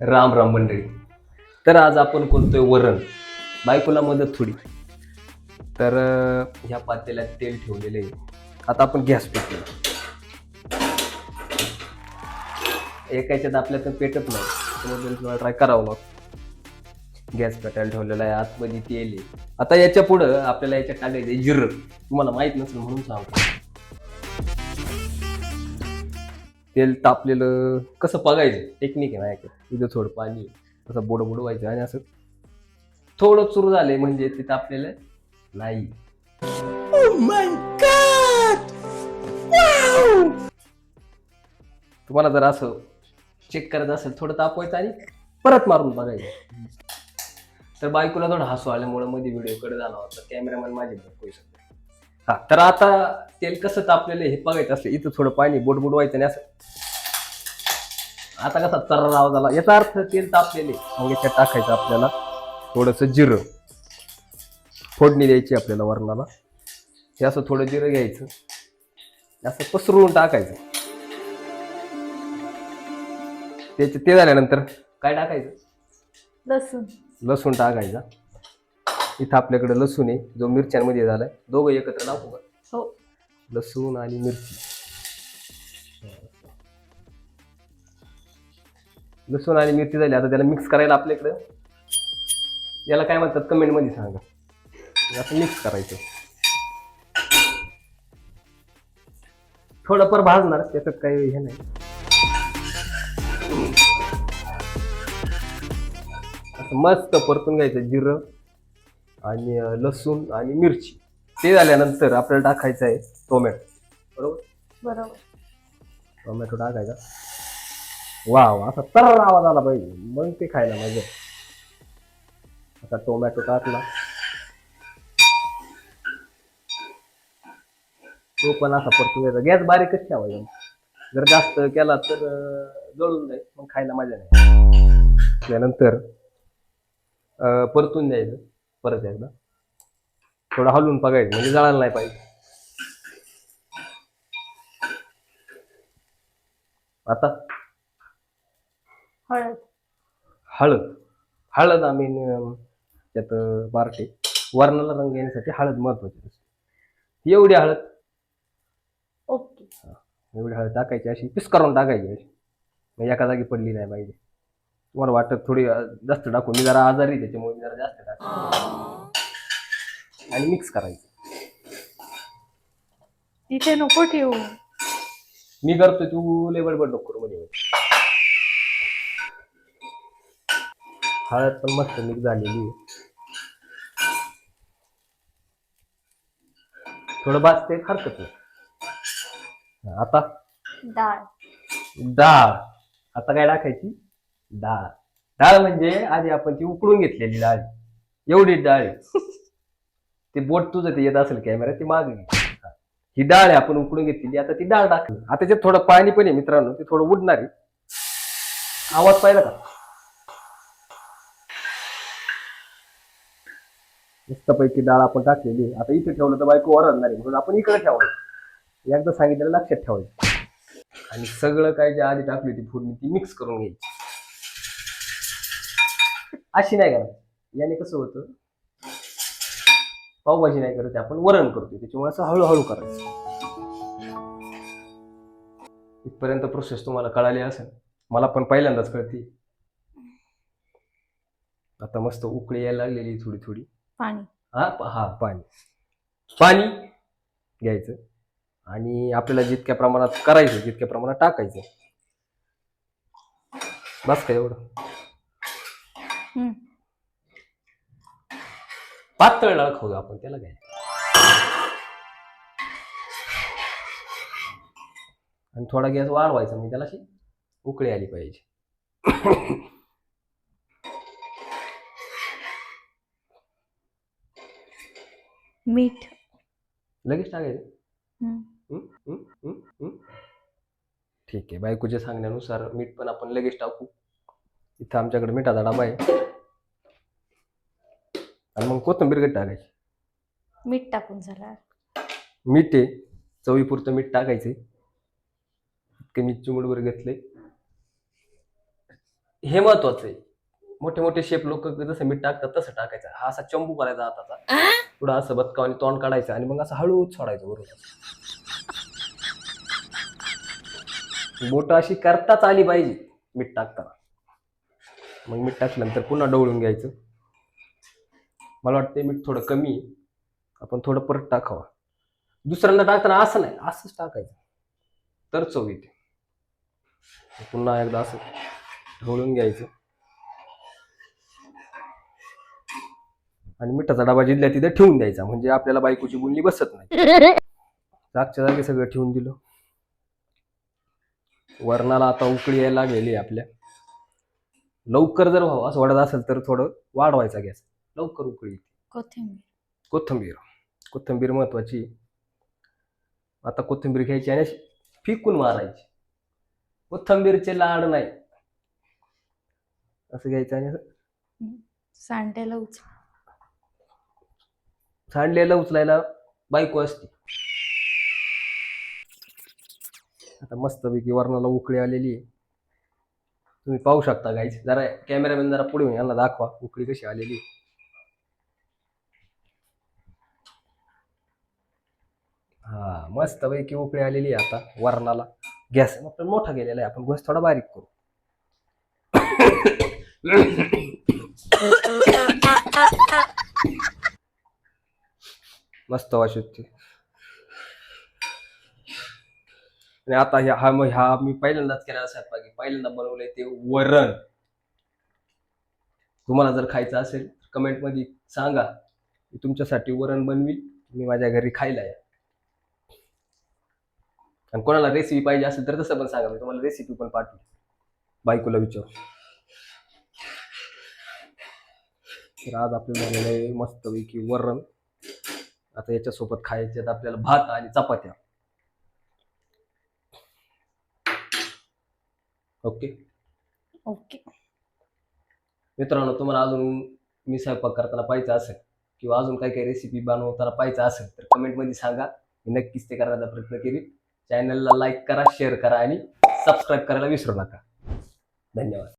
राम राम मंडळी. तर आज आपण करतोय वरण. बायकोला मदत थोडी. तर ह्या पातेल्यात तेल ठेवलेले आहे. आता आपण गॅस पेटलो. एकाच्यात आपल्यातून पेटत नाही, त्यामुळे तुम्हाला ट्राय करावं लागतं. गॅस पेटायला ठेवलेला आहे, आतमध्ये तेल आहे. आता याच्या पुढं आपल्याला याच्यात टाकायचं जिरं. तुम्हाला माहित नसेल म्हणून सांगतो. तेल तापलेलं कसं बघायचं टेक्निक आहे माझ्याकडे. इथं थोडं पाणी असं बुडवायचं आणि असं थोडं सुरू झालंय म्हणजे ते तापलेलं नाही. तुम्हाला जर असं चेक करायचं असेल थोडं तापवायचं आणि परत मारून बघायचं. तर बायकोला थोडं हसू आल्यामुळे मध्ये व्हिडिओकडे झाला होता. कॅमेरामॅन माझे बायको सगळे. हा तर आता तेल कसं तापलेलं हे बघायचं असलं इथं थोडं पाणी बुडवायचं आणि असं. आता कसा चर्रा आवाज आला याचा अर्थ तेल तापलेले. मग याच्यात टाकायचं आपल्याला थोडंसं जिरं. फोडणी द्यायची आपल्याला वरणाला. हे असं थोडं जिरं घ्यायचं, असं पसरवून टाकायचं. ते झाल्यानंतर काय टाकायचं? लसूण. लसूण टाकायचा. इथं आपल्याकडे लसूण आहे जो मिरच्यांमध्ये झालाय. दोघं एकत्र टाकू का? हो. लसूण आणि मिरची. लसूण आणि मिरची झाली. आता त्याला मिक्स करायला आपल्याकडं याला काय म्हणतात कमेंट मध्ये सांगा. असं मिक्स करायचं. थोडंफार भाजणार, त्याच्यात काही हे नाही. असं मस्त परतून घ्यायचं जिरं आणि लसूण आणि मिरची. ते झाल्यानंतर आपल्याला टाकायचं आहे टोमॅटो. बरोबर. टोमॅटो टाकायचा. वाव, असा तर आवाज आला पाहिजे मग ते खायला मजा. आता टोमॅटो टाकला, तो पण असा परतून घ्यायचा. गॅस बारीकच ठेवायचा. जर जास्त केला तर जळून जाईल, मग खायला मजा नाही. त्यानंतर परतून द्यायचं परत एकदा. थोडं हलवून बघायचं म्हणजे जळायला नाही पाहिजे. आता हळद. हळद. हळद आम्ही त्यात बारटे वर्णाला रंग येण्यासाठी हळद महत्वाची असते. एवढी हळद. ओके. एवढी हळद टाकायची, अशी पिस करून टाकायची अशी, म्हणजे एका जागी पडली नाही पाहिजे. तुम्हाला वाटत थोडी जास्त टाकू, मी जरा आजारी त्याच्यामुळे मी जरा जास्त टाकतो. आणि मिक्स करायचं. तिथे नको ठेवू. मी करतोय, तू लय बडबड नको करू मध्ये. हळद पण मस्त मिक्स झालेली आहे. थोडं भाजते हरकत नाही. आता डाळ. डाळ. आता काय टाकायची? डाळ. डाळ म्हणजे आधी आपण ती उकडून घेतलेली डाळ. एवढी डाळ आहे. ते बोट तुझं ते येत असेल कॅमेरा, ती मागे ही डाळ आहे आपण उकडून घेतलेली. आता ती डाळ टाकली. आता त्याच्यात थोडं पाणी पण आहे मित्रांनो, ते थोडं उडणार आहे. आवाज पाहिला का? मस्तपैकी डाळ आपण टाकलेली. आता इथे ठेवलं तर बायको ओरडणार आहे, म्हणून आपण इकडे ठेवायचं. एकदा सांगितलेलं लक्षात ठेवायचं. आणि सगळं काय जे आधी टाकली होती फोडणी ती मिक्स करून घ्यायची. अशी नाही करा. याने कसं होतं, पावभाजी नाही करत आपण वरण करतो, त्याच्यामुळे असं हळूहळू करायचं. इथपर्यंत प्रोसेस तुम्हाला कळाली असेल. मला पण पहिल्यांदाच कळते. आता मस्त उकळी यायला लागलेली थोडी थोडी. पाणी. हा पाणी. पाणी घ्यायचं आणि आपल्याला जितक्या प्रमाणात करायचं तितक्या प्रमाणात टाकायचं. बस का एवढं? पातळ डाळ खाऊ आपण, त्याला काय. आणि थोडा गॅस वाढवायचा, म्हणजे त्याला अशी उकळी आली पाहिजे. मीठ लगेच टाकायचं. ठीक आहे, बायकोच्या सांगण्यानुसार मीठ पण आपण लगेच टाकू. इथं आमच्याकडे मिठाचा डबा आहे. आणि मग कोथिंबीर कधी टाकायची? मीठ टाकून झाला. मीठ आहे, चवीपुरतं मीठ टाकायचे. इतके मी चिमूटभर घेतले. हे महत्वाचं आहे. मोठे मोठे शेप लोक जसं मीठ टाकतात तसं टाकायचं. हा असा चंबू करायचा हाताचा, पुढं असं बदका आणि तोंड काढायचं आणि मग असं हळूच सोडायचं बरोबर. बोट अशी करताच आली पाहिजे मीठ टाकताना. मग मीठ टाकल्यानंतर पुन्हा डवळून घ्यायचं. मला वाटतं मीठ थोडं कमी आहे, आपण थोडं परत टाकावं. दुसऱ्यांदा टाकताना असं नाही, असंच टाकायचं तर चव येते. पुन्हा एकदा असं ढवळून घ्यायचं आणि मिठाचा डबा जिथल्या तिथे ठेवून द्यायचा, म्हणजे आपल्याला बायकोची बोलणी बसत नाही. जागच्या जागी सगळं ठेवून दिलं. वरणाला आता उकळी यायला लागलेली आहे आपल्या. लवकर जर व्हावं असं वाटत असेल तर थोडं वाढवायचा गॅस, लवकर उकळी येते. कोथिंबीर. कोथिंबीर, कोथिंबीर महत्वाची. आता कोथिंबीर घ्यायची आणि अशी फिकून मारायची. कोथिंबीरचे लाड नाही, असं घ्यायचं आणि असं सांडेला उच. सांडलेलं उचलायला बायको असते. आता मस्तपैकी वरणाला उकळी आलेली आहे, तुम्ही पाहू शकता गाईज. जरा कॅमेरामॅन जरा पुढे येऊन यांना दाखवा उकळी कशी आलेली आहे. हा मस्तपैकी उकळी आलेली आहे. आता वरणाला गॅस आपण मोठा गेलेला आहे, आपण गॅस थोडा बारीक करू. मस्त वास येते. आणि आता ह्या मी पहिल्यांदाच केलेला स्वयंपाक आहे, पहिल्यांदा बनवलंय ते वरण. तुम्हाला जर खायचं असेल कमेंट मध्ये सांगा, मी तुमच्यासाठी वरण बनवील. मी माझ्या घरी खायला आहे. आणि कोणाला रेसिपी पाहिजे असेल तर तसं पण सांगा, मी तुम्हाला रेसिपी पण पाठवू, बायकोला विचारू. तर आज आपल्याला झालेलं आहे मस्तपैकी वरण. आता याच्यासोबत खायचे आपल्याला भात आणि चपात्या. Okay okay. मित्रांनो, तुम्हाला अजून मी स्वयंपाक करताना पाहिजे असेल किंवा अजून काही काही रेसिपी बनवताना पाहिजे असेल तर कमेंटमध्ये सांगा, मी नक्कीच ते करण्याचा प्रयत्न करीन. चॅनलला लाईक करा, शेअर करा आणि सबस्क्राईब करायला विसरू नका. धन्यवाद.